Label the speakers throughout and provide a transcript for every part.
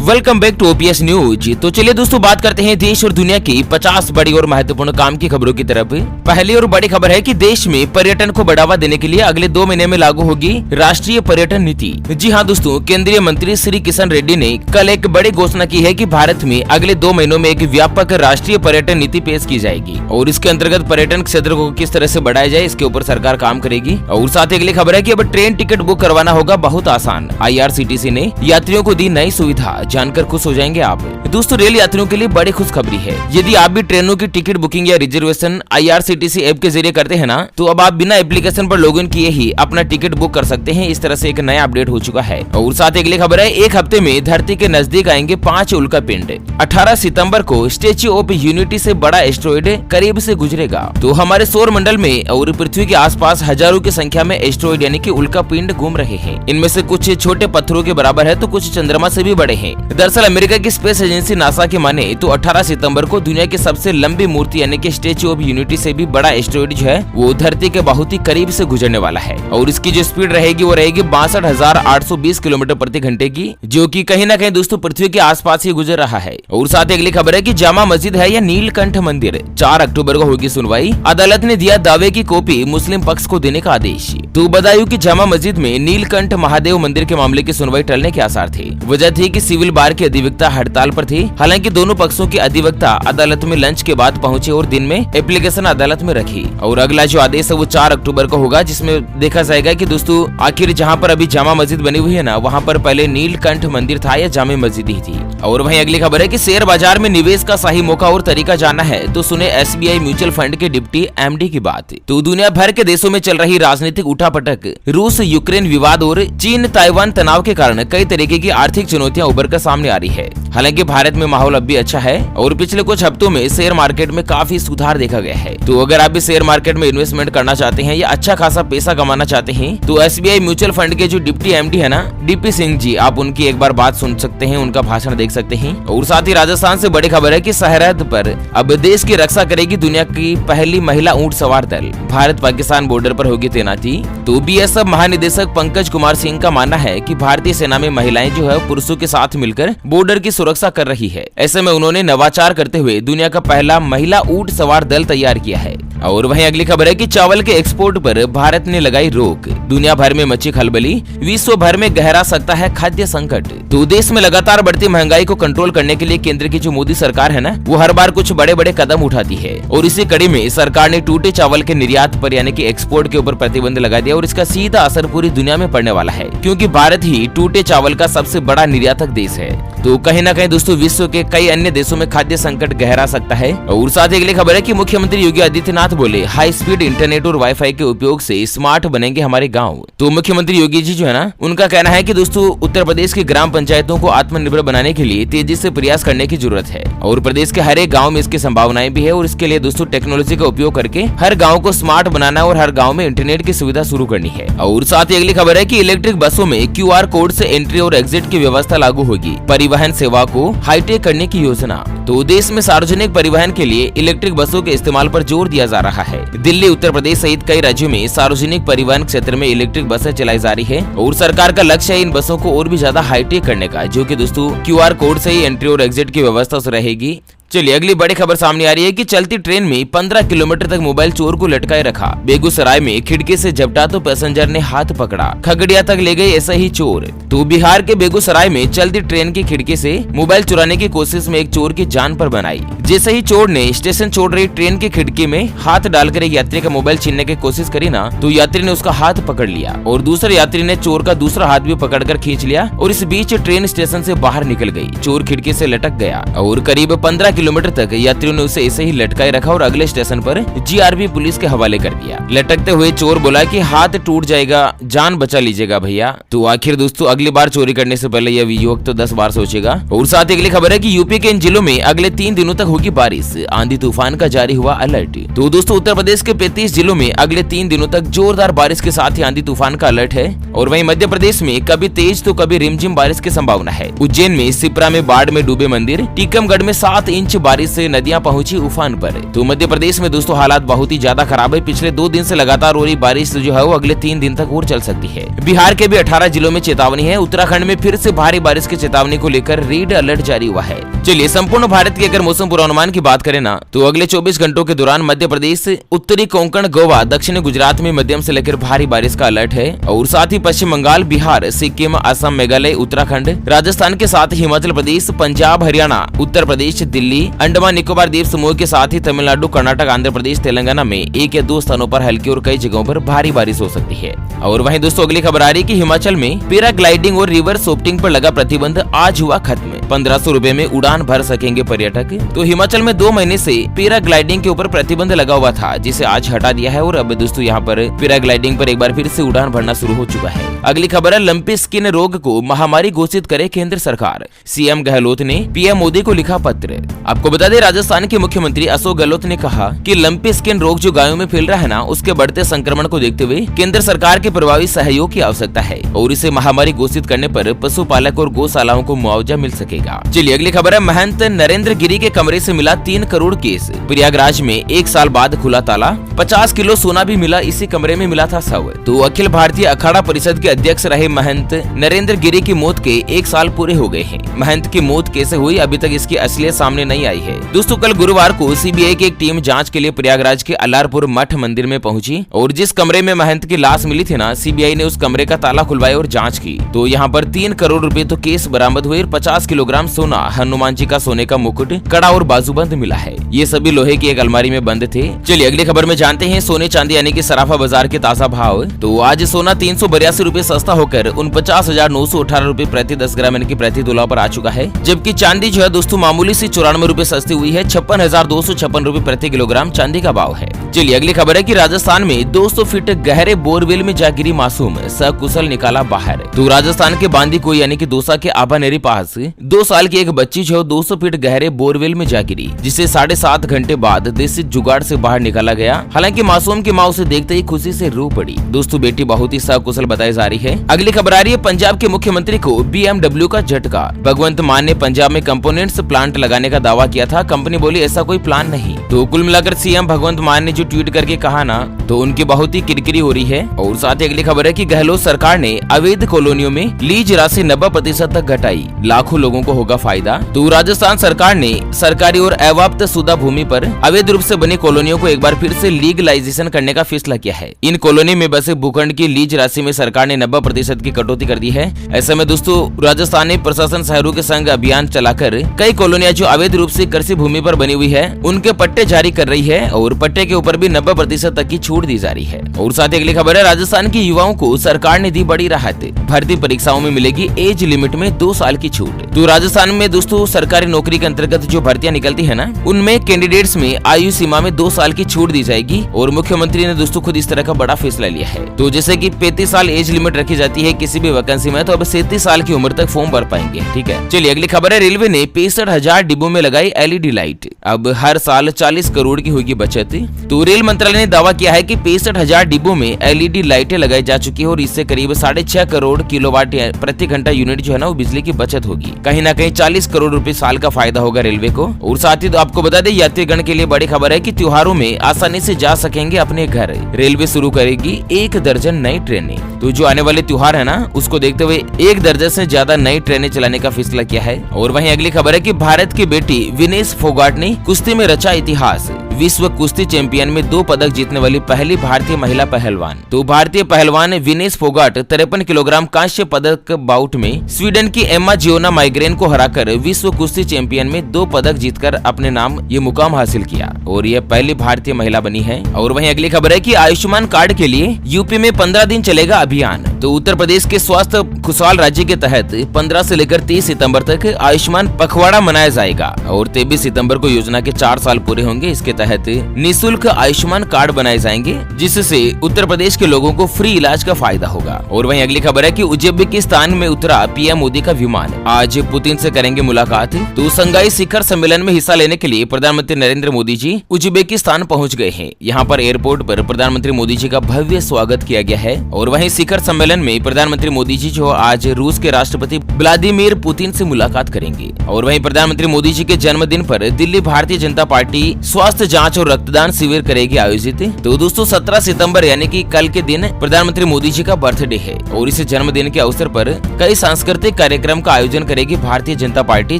Speaker 1: Welcome back to OPS news. तो चलिए दोस्तों बात करते हैं देश और दुनिया की 50 बड़ी और महत्वपूर्ण काम की खबरों की तरफ। पहली और बड़ी खबर है कि देश में पर्यटन को बढ़ावा देने के लिए अगले 2 महीने में लागू होगी राष्ट्रीय पर्यटन नीति। जी हाँ दोस्तों, केंद्रीय मंत्री श्री किशन रेड्डी ने कल एक बड़ी घोषणा की है कि भारत में अगले 2 महीनों में एक व्यापक राष्ट्रीय पर्यटन नीति पेश की जाएगी और इसके अंतर्गत पर्यटन क्षेत्र को किस तरह से बढ़ाया जाए इसके ऊपर सरकार काम करेगी। और साथ ही अगली खबर है कि अब ट्रेन टिकट बुक करवाना होगा बहुत आसान। IRCTC ने यात्रियों को दी नई सुविधा, जानकर खुश हो जाएंगे आप। दोस्तों रेल यात्रियों के लिए बड़ी खुशखबरी है। यदि आप भी ट्रेनों की टिकट बुकिंग या रिजर्वेशन IRCTC ऐप के जरिए करते हैं ना, तो अब आप बिना एप्लीकेशन पर लॉगिन किए ही अपना टिकट बुक कर सकते हैं। इस तरह से एक नया अपडेट हो चुका है। और साथ ही अगली खबर है, एक हफ्ते में धरती के नजदीक आएंगे 5 उल्का पिंड। 18 सितंबर को स्टेच्यू ऑफ यूनिटी से बड़ा एस्ट्रॉइड करीब से गुजरेगा। तो हमारे सौर मंडल में और पृथ्वी के आसपास हजारों की संख्या में एस्ट्रॉइड यानी कि उल्का पिंड घूम रहे हैं। इनमें से कुछ छोटे पत्थरों के बराबर है तो कुछ चंद्रमा से भी बड़े हैं। दरअसल अमेरिका की स्पेस एजेंसी नासा के माने तो 18 सितंबर को दुनिया की सबसे लंबी मूर्ति यानी कि स्टेच्यू ऑफ यूनिटी से भी बड़ा एस्ट्रॉइड जो है वो धरती के बहुत ही करीब से गुजरने वाला है। और इसकी जो स्पीड रहेगी वो रहेगी 62,820 किलोमीटर प्रति घंटे की, जो कि कहीं ना कहीं दोस्तों पृथ्वी के आसपास ही गुजर रहा है। और साथ ही अगली खबर है कि जामा मस्जिद है या नीलकंठ मंदिर, 4 अक्टूबर को होगी सुनवाई। अदालत ने दिया दावे की कॉपी मुस्लिम पक्ष को देने का आदेश। तो बदायूं की जामा मस्जिद में नीलकंठ महादेव मंदिर के मामले की सुनवाई टलने के आसार थे। वजह थी कि सिविल बार के अधिवक्ता हड़ताल पर थे। हालांकि दोनों पक्षों के अधिवक्ता अदालत में लंच के बाद पहुंचे और दिन में एप्लीकेशन अदालत में रखी। और अगला जो आदेश है वो 4 अक्टूबर को होगा, जिसमें देखा जाएगा कि दोस्तों आखिर जहां पर अभी जामा मस्जिद बनी हुई है ना, वहां पर पहले नीलकंठ मंदिर था या जामा मस्जिद ही थी। और वहीं अगली खबर है कि शेयर बाजार में निवेश का सही मौका और तरीका जानना है तो सुने SBI म्यूचुअल फंड के डिप्टी MD की बात। तो दुनिया भर के देशों में चल रही राजनीतिक उठापटक, रूस यूक्रेन विवाद और चीन ताइवान तनाव के कारण कई तरीके की आर्थिक चुनौतियां उभर कर सामने आ रही है। हालांकि भारत में माहौल अब भी अच्छा है और पिछले कुछ हफ्तों में शेयर मार्केट में काफी सुधार देखा गया है। तो अगर आप भी शेयर मार्केट में इन्वेस्टमेंट करना चाहते हैं या अच्छा खासा पैसा कमाना चाहते हैं तो SBI म्यूचुअल फंड के जो डिप्टी MD है ना, DP सिंह जी, आप उनकी एक बार बात सुन सकते हैं, उनका भाषण देख सकते हैं। और साथ ही राजस्थान से बड़ी खबर है कि सरहद पर अब देश की रक्षा करेगी दुनिया की पहली महिला ऊंट सवार दल। भारत पाकिस्तान बॉर्डर पर होगी तैनाती। तो BSF महानिदेशक पंकज कुमार सिंह का मानना है कि भारतीय सेना में महिलाएं जो है पुरुषों के साथ मिलकर बॉर्डर की सुरक्षा कर रही है। ऐसे में उन्होंने नवाचार करते हुए दुनिया का पहला महिला ऊंट सवार दल तैयार किया है। और वहीं अगली खबर है कि चावल के एक्सपोर्ट पर भारत ने लगाई रोक। दुनिया भर में मची खलबली, विश्व भर में गहरा सकता है खाद्य संकट। तो देश में लगातार बढ़ती महंगाई को कंट्रोल करने के लिए केंद्र की जो मोदी सरकार है ना, वो हर बार कुछ बड़े बड़े कदम उठाती है। और इसी कड़ी में सरकार ने टूटे चावल के निर्यात पर यानी कि एक्सपोर्ट के ऊपर प्रतिबंध लगा दिया और इसका सीधा असर पूरी दुनिया में पड़ने वाला है, क्योंकि भारत ही टूटे चावल का सबसे बड़ा निर्यातक देश है। तो कहीं ना कहीं दोस्तों विश्व के कई अन्य देशों में खाद्य संकट गहरा सकता है। और साथ ही अगली खबर है कि मुख्यमंत्री योगी आदित्यनाथ बोले हाई स्पीड इंटरनेट और वाईफाई के उपयोग से स्मार्ट बनेंगे हमारे गाँव। तो मुख्यमंत्री योगी जी जो है ना, उनका कहना है कि दोस्तों उत्तर प्रदेश की ग्राम पंचायतों को आत्मनिर्भर बनाने के लिए तेजी से प्रयास करने की जरूरत है और प्रदेश के हर एक गाँव में इसकी संभावनाएं भी है। और इसके लिए दोस्तों टेक्नोलॉजी का उपयोग करके हर गाँव को स्मार्ट बनाना और हर गाँव में इंटरनेट की सुविधा शुरू करनी है। और साथ ही अगली खबर है कि इलेक्ट्रिक बसों में QR कोड से एंट्री और एग्जिट की व्यवस्था लागू होगी। परिवहन सेवा को हाईटेक करने की योजना। तो देश में सार्वजनिक परिवहन के लिए इलेक्ट्रिक बसों के इस्तेमाल पर जोर दिया जा रहा है। दिल्ली, उत्तर प्रदेश सहित कई राज्यों में सार्वजनिक परिवहन क्षेत्र में इलेक्ट्रिक बसें चलाई जा रही है और सरकार का लक्ष्य है इन बसों को और भी ज्यादा हाईटेक करने का, जो कि दोस्तों QR कोड से ही एंट्री और एग्जिट की व्यवस्था रहेगी। चलिए अगली बड़ी खबर सामने आ रही है कि चलती ट्रेन में 15 किलोमीटर तक मोबाइल चोर को लटकाए रखा। बेगूसराय में खिड़की से झपटा तो पैसेंजर ने हाथ पकड़ा, खगड़िया तक ले गए ऐसा ही चोर। तो बिहार के बेगूसराय में चलती ट्रेन की खिड़की से मोबाइल चुराने की कोशिश में एक चोर की जान पर बनाई। जैसे ही चोर ने स्टेशन छोड़ रही ट्रेन की खिड़की में हाथ डालकर एक यात्री का मोबाइल छीनने की कोशिश करी ना, तो यात्री ने उसका हाथ पकड़ लिया और दूसरे यात्री ने चोर का दूसरा हाथ भी पकड़कर खींच लिया और इस बीच ट्रेन स्टेशन से बाहर निकल गई। चोर खिड़की से लटक गया और करीब 15 किलोमीटर तक यात्रियों ने उसे ऐसे ही लटकाए रखा और अगले स्टेशन पर GRP पुलिस के हवाले कर दिया। लटकते हुए चोर बोला कि हाथ टूट जाएगा, जान बचा लीजिएगा भैया। तो आखिर दोस्तों अगली बार चोरी करने से पहले यह युवक तो 10 बार सोचेगा। और साथ ही अगली खबर है कि यूपी के इन जिलों में अगले 3 दिनों तक होगी बारिश, आंधी तूफान का जारी हुआ अलर्ट। तो दोस्तों उत्तर प्रदेश के 35 जिलों में अगले 3 दिनों तक जोरदार बारिश के साथ ही आंधी तूफान का अलर्ट है। और वहीं मध्य प्रदेश में कभी तेज तो कभी रिमझिम बारिश की संभावना है। उज्जैन में, सिप्रा में बाढ़ में डूबे मंदिर, टीकमगढ़ में 7 इंच बारिश से नदियां पहुंची उफान पर। तो मध्य प्रदेश में दोस्तों हालात बहुत ही ज्यादा खराब है। पिछले 2 दिन से लगातार हो रही बारिश जो है वो अगले 3 दिन तक और चल सकती है। बिहार के भी 18 जिलों में चेतावनी है। उत्तराखंड में फिर से भारी बारिश की चेतावनी को लेकर रेड अलर्ट जारी हुआ है। चलिए संपूर्ण भारत के अगर मौसम पूर्वानुमान की बात करें ना, तो अगले 24 घंटों के दौरान मध्य प्रदेश, उत्तरी कोंकण, गोवा, दक्षिणी गुजरात में मध्यम से लेकर भारी बारिश का अलर्ट है। और साथ ही पश्चिम बंगाल, बिहार, सिक्किम, असम, मेघालय, उत्तराखंड, राजस्थान के साथ हिमाचल प्रदेश, पंजाब, हरियाणा, उत्तर प्रदेश, दिल्ली, अंडमान निकोबार द्वीप समूह के साथ ही तमिलनाडु, कर्नाटक, आंध्र प्रदेश, तेलंगाना में 1 या 2 स्थानों पर हल्की और कई जगहों पर भारी बारिश हो सकती है। और वहीं दोस्तों अगली खबर आ रही है कि हिमाचल में पैराग्लाइडिंग और रिवर राफ्टिंग पर लगा प्रतिबंध आज हुआ खत्म। 1500 रुपए में उड़ान भर सकेंगे पर्यटक। तो हिमाचल में 2 महीने से पैराग्लाइडिंग के ऊपर प्रतिबंध लगा हुआ था, जिसे आज हटा दिया है। और अब दोस्तों यहाँ पर पैराग्लाइडिंग पर एक बार फिर से उड़ान भरना शुरू हो चुका है। अगली खबर है, लंपी स्किन रोग को महामारी घोषित करे केंद्र सरकार। सीएम गहलोत ने पीएम मोदी को लिखा पत्र। आपको बता दें, राजस्थान के मुख्यमंत्री अशोक गहलोत ने कहा कि लंपी स्किन रोग जो गायों में फैल रहा है ना, उसके बढ़ते संक्रमण को देखते हुए केंद्र सरकार के प्रभावी सहयोग की आवश्यकता है और इसे महामारी घोषित करने पर पशुपालक और गौशालाओं को मुआवजा मिल सकेगा। चलिए अगली खबर है, महंत नरेंद्र गिरी के कमरे से मिला 3 करोड़ केस। प्रयागराज में 1 साल बाद खुला ताला, 50 किलो सोना भी मिला, इसी कमरे में मिला था शव। तो अखिल भारतीय अखाड़ा परिषद के अध्यक्ष रहे महंत नरेंद्र गिरी की मौत के 1 साल पूरे हो गए हैं। महंत की मौत कैसे हुई, अभी तक इसकी असलियत सामने नहीं आई है। दोस्तों कल गुरुवार को सीबीआई की एक टीम जांच के लिए प्रयागराज के अलारपुर मठ मंदिर में पहुंची और जिस कमरे में महंत की लाश मिली थी ना, सीबीआई ने उस कमरे का ताला खुलवाया और जांच की। तो यहाँ पर 3 करोड़ रुपए तो केस बरामद हुए और 50 किलोग्राम सोना, हनुमान जी का सोने का मुकुट, कड़ा और बाजूबंद मिला है। ये सभी लोहे की एक अलमारी में बंद थे। चलिए अगली खबर में जानते हैं सोने चांदी यानी कि सराफा बाजार के ताजा भाव। तो आज सोना 382 रुपए सस्ता होकर 49,918 रुपए प्रति 10 ग्राम यानी कि प्रति तोला पर आ चुका है। जबकि चांदी जो है दोस्तों मामूली सी 94 रुपए सस्ती हुई है। 56,256 रुपए प्रति किलोग्राम चांदी का भाव है। चलिए अगली खबर है कि राजस्थान में 200 फीट गहरे बोरवेल में जा गिरी मासूम, सकुशल निकाला बाहर। तो राजस्थान के बांदीकुई यानी कि दौसा के आबानेरी पास 2 साल की एक बच्ची जो 200 फीट गहरे बोरवेल में जा गिरी, जिसे 7.5 घंटे बाद देसी जुगाड़ से बाहर निकाला गया। हालांकि मासूम की माँ उसे देखते ही खुशी से रो पड़ी। दोस्तों बेटी बहुत ही सकुशल बताई जा रही है। अगली खबर आ रही है, पंजाब के मुख्यमंत्री को BMW का झटका। भगवंत मान ने पंजाब में कंपोनेंट्स प्लांट लगाने का दावा किया था। कंपनी बोली ऐसा कोई प्लान नहीं। तो कुल मिलाकर सीएम भगवंत मान ने जो ट्वीट करके कहा ना, तो उनकी बहुत ही किरकिरी हो रही है। और साथ ही अगली खबर है कि गहलोत सरकार ने अवैध कॉलोनियों में लीज राशि 90% तक घटाई, लाखों लोगों को होगा फायदा। तो राजस्थान सरकार ने सरकारी और अवाप्त शुदा भूमि पर अवैध रूप से बनी कॉलोनियों को एक बार फिर से लीगलाइजेशन करने का फैसला किया है। इन कॉलोनी में बसे भूखंड की लीज राशि में सरकार ने 90% की कटौती कर दी है। ऐसे में दोस्तों राजस्थान ने प्रशासन शहरों के संग अभियान चलाकर कई कॉलोनियां जो अवैध रूप से कृषि भूमि पर बनी हुई है उनके पट्टे जारी कर रही है और पट्टे के ऊपर भी 90% तक की छूट दी जा रही है। और साथ ही अगली खबर है, राजस्थान के युवाओं को सरकार ने दी बड़ी राहत। भर्ती परीक्षाओं में मिलेगी एज लिमिट में 2 साल की छूट। तो राजस्थान में दोस्तों सरकारी नौकरी के अंतर्गत जो भर्तियां निकलती है ना, उनमें कैंडिडेट्स में आयु सीमा में 2 साल की छूट दी जाएगी। और मुख्यमंत्री ने दोस्तों खुद इस तरह का बड़ा फैसला लिया है। तो जैसे कि 35 साल एज लिमिट रखी जाती है किसी भी वैकेंसी में, तो अब 37 साल की उम्र तक फॉर्म भर पाएंगे। ठीक है, चलिए अगली खबर है, रेलवे ने 65,000 डिब्बों में लगाई LED लाइट। अब हर साल 40 करोड़ की होगी बचत। तो रेल मंत्रालय ने दावा किया है कि 65,000 डिब्बों में LED लाइटें लगाई जा चुकी है और इससे करीब 6.5 करोड़ किलोवाट प्रति घंटा यूनिट जो है ना वो बिजली की बचत होगी। कहीं ना कहीं 40 करोड़ रुपए साल का फायदा होगा रेलवे को। और साथ ही तो आपको बता दें, यात्रीगण के लिए बड़ी खबर है कि त्योहारों में आसानी से जा सकेंगे अपने घर। रेलवे शुरू करेगी 1 दर्जन नई ट्रेनें। तो जो आने वाले त्योहार है ना, उसको देखते हुए 1 दर्जन से ज्यादा नई ट्रेनें चलाने का फैसला किया है। और वहीं अगली खबर है कि भारत की बेटी विनेश फोगाट ने कुश्ती में रचा इतिहास। विश्व कुश्ती चैंपियन में 2 पदक जीतने वाली पहली भारतीय महिला पहलवान। तो भारतीय पहलवान विनेश फोगाट 53 किलोग्राम कांस्य पदक बाउट में स्वीडन की एम्मा जियोना माइग्रेन को हराकर विश्व कुश्ती चैंपियन में 2 पदक जीतकर अपने नाम ये मुकाम हासिल किया और यह पहली भारतीय महिला बनी है। और वहीं अगली खबर है कि आयुष्मान कार्ड के लिए यूपी में 15 दिन चलेगा अभियान। तो उत्तर प्रदेश के स्वास्थ्य खुशहाल राज्य के तहत 15 से लेकर 30 सितंबर तक आयुष्मान पखवाड़ा मनाया जाएगा और 23 सितंबर को योजना के 4 साल पूरे होंगे। इसके तहत निःशुल्क आयुष्मान कार्ड बनाए जाएंगे, जिससे उत्तर प्रदेश के लोगों को फ्री इलाज का फायदा होगा। और वहीं अगली खबर है कि उज्बेकिस्तान में उतरा पीएम मोदी का विमान, आज पुतिन से करेंगे मुलाकात। तो संघाई शिखर सम्मेलन में हिस्सा लेने के लिए प्रधानमंत्री नरेंद्र मोदी जी उज्बेकिस्तान पहुंच गए हैं। यहाँ पर एयरपोर्ट पर प्रधानमंत्री मोदी जी का भव्य स्वागत किया गया है। और वहीं शिखर सम्मेलन में प्रधानमंत्री मोदी जी जो आज रूस के राष्ट्रपति व्लादिमीर पुतिन से मुलाकात करेंगे। और वहीं प्रधानमंत्री मोदी जी के जन्मदिन पर दिल्ली भारतीय जनता पार्टी स्वास्थ्य जांच और रक्तदान शिविर करेगी आयोजित। तो दोस्तों 17 सितंबर यानी कि कल के दिन प्रधानमंत्री मोदी जी का बर्थडे है और इस जन्मदिन के अवसर पर कई सांस्कृतिक कार्यक्रम का आयोजन करेगी भारतीय जनता पार्टी,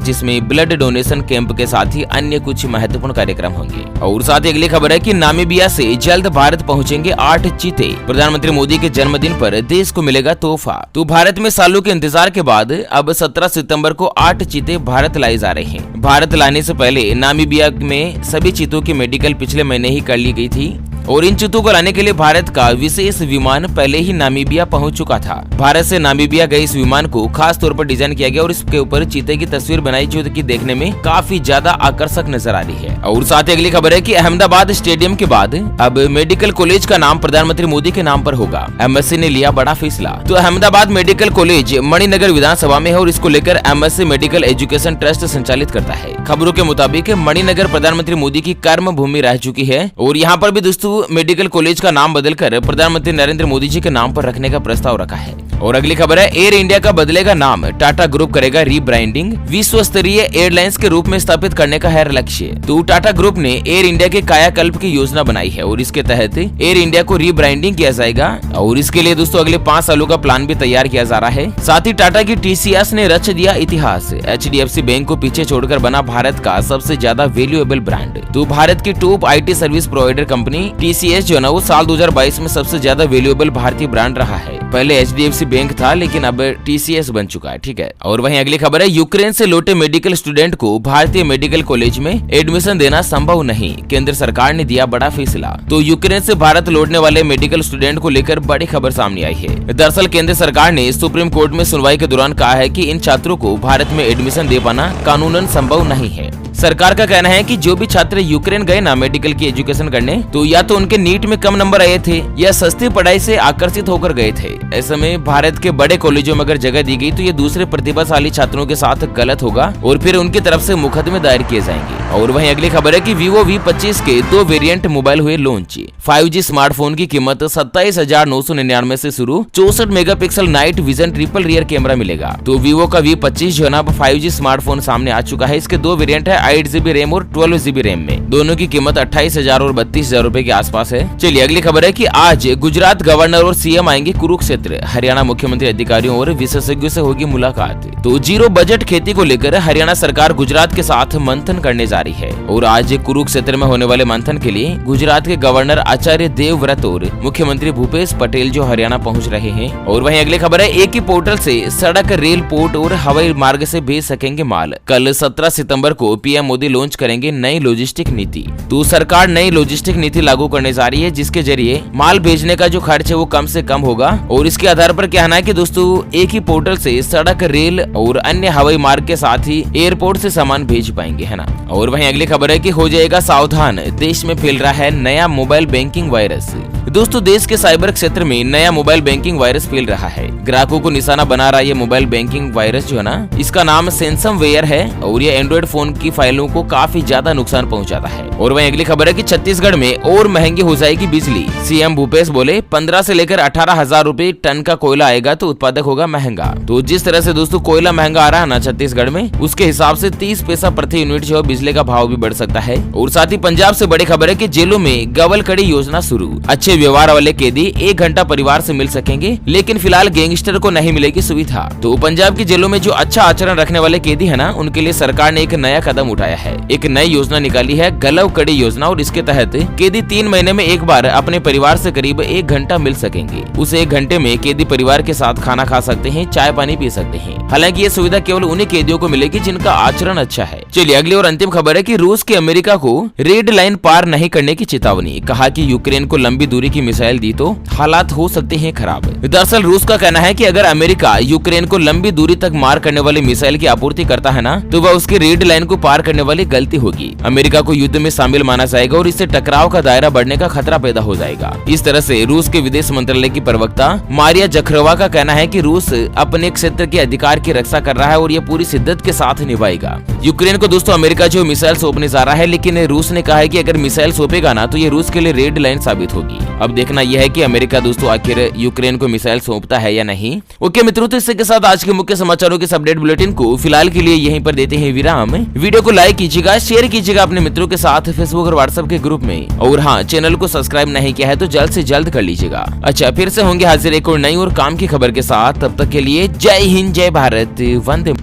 Speaker 1: जिसमें ब्लड डोनेशन कैंप के साथ ही अन्य कुछ महत्वपूर्ण कार्यक्रम होंगे। और साथ ही अगली खबर है कि नामीबिया से जल्द भारत पहुंचेंगे 8 चीते, प्रधानमंत्री मोदी के जन्मदिन पर देश को मिलेगा तोहफा। तो भारत में सालों के इंतजार के बाद अब 17 सितंबर को 8 चीते भारत लाई जा रहे हैं। भारत लाने से पहले नामीबिया में सभी चीतों की मेडिकल पिछले महीने ही कर ली गई थी और इन चीतों को लाने के लिए भारत का विशेष विमान पहले ही नामीबिया पहुंच चुका था। भारत से नामीबिया गए इस विमान को खास तौर पर डिजाइन किया गया और इसके ऊपर चीते की तस्वीर बनाई जो कि देखने में काफी ज्यादा आकर्षक नजर आ रही है। और साथ ही अगली खबर है कि अहमदाबाद स्टेडियम के बाद अब मेडिकल कॉलेज का नाम प्रधानमंत्री मोदी के नाम पर होगा। एमएससी ने लिया बड़ा फैसला। तो अहमदाबाद मेडिकल कॉलेज मणिनगर विधानसभा में है और इसको लेकर एमएससी मेडिकल एजुकेशन ट्रस्ट संचालित करता है। खबरों के मुताबिक मणिनगर प्रधानमंत्री मोदी की कर्म भूमि रह चुकी है और यहाँ पर भी दोस्तों मेडिकल कॉलेज का नाम बदलकर प्रधानमंत्री नरेंद्र मोदी जी के नाम पर रखने का प्रस्ताव रखा है। और अगली खबर है एयर इंडिया का बदलेगा नाम, टाटा ग्रुप करेगा रीब्रांडिंग, विश्व स्तरीय एयरलाइंस के रूप में स्थापित करने का है लक्ष्य। तो टाटा ग्रुप ने एयर इंडिया के कायाकल्प की योजना बनाई है और इसके तहत एयर इंडिया को रीब्रांडिंग किया जाएगा और इसके लिए दोस्तों अगले 5 सालों का प्लान भी तैयार किया जा रहा है। साथ ही टाटा की टीसीएस ने रच दिया इतिहास, एचडीएफसी बैंक को पीछे छोड़कर बना भारत का सबसे ज्यादा वैल्यूएबल ब्रांड। तो भारत की top IT service provider company TCS जो है ना वो साल 2022 में सबसे ज्यादा वैल्यूएबल भारतीय ब्रांड रहा है। पहले एचडीएफसी बैंक था लेकिन अब टीसीएस बन चुका है। ठीक है। और वहीं अगली खबर है यूक्रेन से लौटे मेडिकल स्टूडेंट को भारतीय मेडिकल कॉलेज में एडमिशन देना संभव नहीं, केंद्र सरकार ने दिया बड़ा फैसला। तो यूक्रेन से भारत लौटने वाले मेडिकल स्टूडेंट को लेकर बड़ी खबर सामने आई है। दरअसल केंद्र सरकार ने सुप्रीम कोर्ट में सुनवाई के दौरान कहा है कि इन छात्रों को भारत में एडमिशन दे पाना कानूनन संभव नहीं है। सरकार का कहना है कि जो भी छात्र यूक्रेन गए ना मेडिकल की एजुकेशन करने, तो या तो उनके नीट में कम नंबर आए थे या सस्ती पढ़ाई से आकर्षित होकर गए थे। ऐसे में भारत के बड़े कॉलेजों में अगर जगह दी गई तो ये दूसरे प्रतिभाशाली छात्रों के साथ गलत होगा और फिर उनकी तरफ से मुकदमे दायर किए जाएंगे। और वहीं अगली खबर है कि Vivo V25 के 2 वेरिएंट मोबाइल हुए लॉन्च। 5G स्मार्टफोन की कीमत 27,999 से शुरू, 64 megapixel night vision triple rear camera मिलेगा। तो Vivo का V25 जो है ना 5G स्मार्टफोन सामने आ चुका है। इसके 2 वेरिएंट है, 8GB रैम और 12GB रैम में। दोनों की कीमत 28,000 और 32,000 रुपए के आसपास है। चलिए अगली खबर है कि आज गुजरात गवर्नर और सीएम आएंगे कुरुक्षेत्र, हरियाणा मुख्यमंत्री अधिकारियों और विशेषज्ञों से होगी मुलाकात। तो जीरो बजट खेती को लेकर हरियाणा सरकार गुजरात के साथ मंथन करने जा रही है और आज कुरुक्षेत्र में होने वाले मंथन के लिए गुजरात के गवर्नर आचार्य देवव्रत और मुख्यमंत्री भूपेश पटेल जो हरियाणा पहुंच रहे हैं। और वहीं अगली खबर है एक ही पोर्टल से सड़क, रेल, पोर्ट और हवाई मार्ग से भेज सकेंगे माल। कल 17 सितंबर को पीएम मोदी लॉन्च करेंगे नई लॉजिस्टिक नीति। तो सरकार नई लॉजिस्टिक नीति लागू करने जा रही है जिसके जरिए माल भेजने का जो खर्च है वो कम से कम होगा और इसके आधार पर कहना है कि दोस्तों एक ही पोर्टल से सड़क, रेल और अन्य हवाई मार्ग के साथ ही एयरपोर्ट से सामान भेज पाएंगे, है ना। और वहीं अगली खबर है कि हो जाएगा सावधान, देश में फैल रहा है नया मोबाइल बैंकिंग वायरस। दोस्तों देश के साइबर क्षेत्र में नया मोबाइल बैंकिंग वायरस फैल रहा है। ग्राहकों को निशाना बना रहा है ये मोबाइल बैंकिंग वायरस जो है ना, इसका नाम सेंसमवेयर है और ये एंड्रॉइड फोन की फाइलों को काफी ज्यादा नुकसान पहुंचाता है। और वहीं अगली खबर है कि छत्तीसगढ़ में और महंगी हो जाएगी बिजली। सीएम भूपेश बोले 15 से लेकर 18,000 रुपए टन का कोयला आएगा तो उत्पादक होगा महंगा। तो जिस तरह से दोस्तों कोयला महंगा आ रहा है ना छत्तीसगढ़ में, उसके हिसाब से 30 पैसा प्रति यूनिट जो बिजली का भाव भी बढ़ सकता है। और साथ ही पंजाब से बड़ी खबर है कि जेलों में गवल कड़ी योजना शुरू। अच्छे व्यवहार वाले कैदी 1 घंटा परिवार से मिल सकेंगे, लेकिन फिलहाल गैंगस्टर को नहीं मिलेगी सुविधा। तो पंजाब की जेलों में जो अच्छा आचरण रखने वाले कैदी है ना, उनके लिए सरकार ने एक नया कदम उठाया है। एक नई योजना निकाली है, गलव कड़ी योजना, और इसके तहत कैदी 3 महीने में एक बार अपने परिवार से करीब 1 घंटा मिल सकेंगे। उस 1 घंटे में कैदी परिवार के साथ खाना खा सकते हैं, चाय पानी पी सकते हैं। हालांकि ये सुविधा केवल उन्हीं कैदियों को मिलेगी जिनका आचरण अच्छा है। चलिए अगली और अंतिम खबर है कि रूस की अमेरिका को रेड लाइन पार नहीं करने की चेतावनी। कहा कि यूक्रेन को लंबी दूरी की मिसाइल दी तो हालात हो सकते हैं खराब। दरअसल रूस का कहना है कि अगर अमेरिका यूक्रेन को लंबी दूरी तक मार करने वाली मिसाइल की आपूर्ति करता है ना, तो वह उसकी रेड लाइन को पार करने वाली गलती होगी। अमेरिका को युद्ध में शामिल माना जाएगा और इससे टकराव का दायरा बढ़ने का खतरा पैदा हो जाएगा। इस तरह से रूस के विदेश मंत्रालय की प्रवक्ता मारिया जखरोवा का कहना है कि रूस अपने क्षेत्र के अधिकार की रक्षा कर रहा है और ये पूरी शिद्दत के साथ निभाएगा। यूक्रेन को दोस्तों अमेरिका जो मिसाइल सौंपने जा रहा है, लेकिन रूस ने कहा है कि अगर मिसाइल सौंपेगा ना तो ये रूस के लिए रेड लाइन साबित होगी। अब देखना यह है कि अमेरिका दोस्तों आखिर यूक्रेन को मिसाइल सौंपता है या नहीं। ओके मित्रों, तो इसके साथ आज के मुख्य समाचारों के अपडेट बुलेटिन को फिलहाल के लिए यहीं पर देते हैं विराम। वीडियो को लाइक कीजिएगा, शेयर कीजिएगा अपने मित्रों के साथ फेसबुक और व्हाट्सएप के ग्रुप में, और हाँ, चैनल को सब्सक्राइब नहीं किया है तो जल्द से जल्द कर लीजिएगा। अच्छा, फिर से होंगे हाजिर एक और नई और काम की खबर के साथ। तब तक के लिए जय हिंद, जय भारत, वंदे।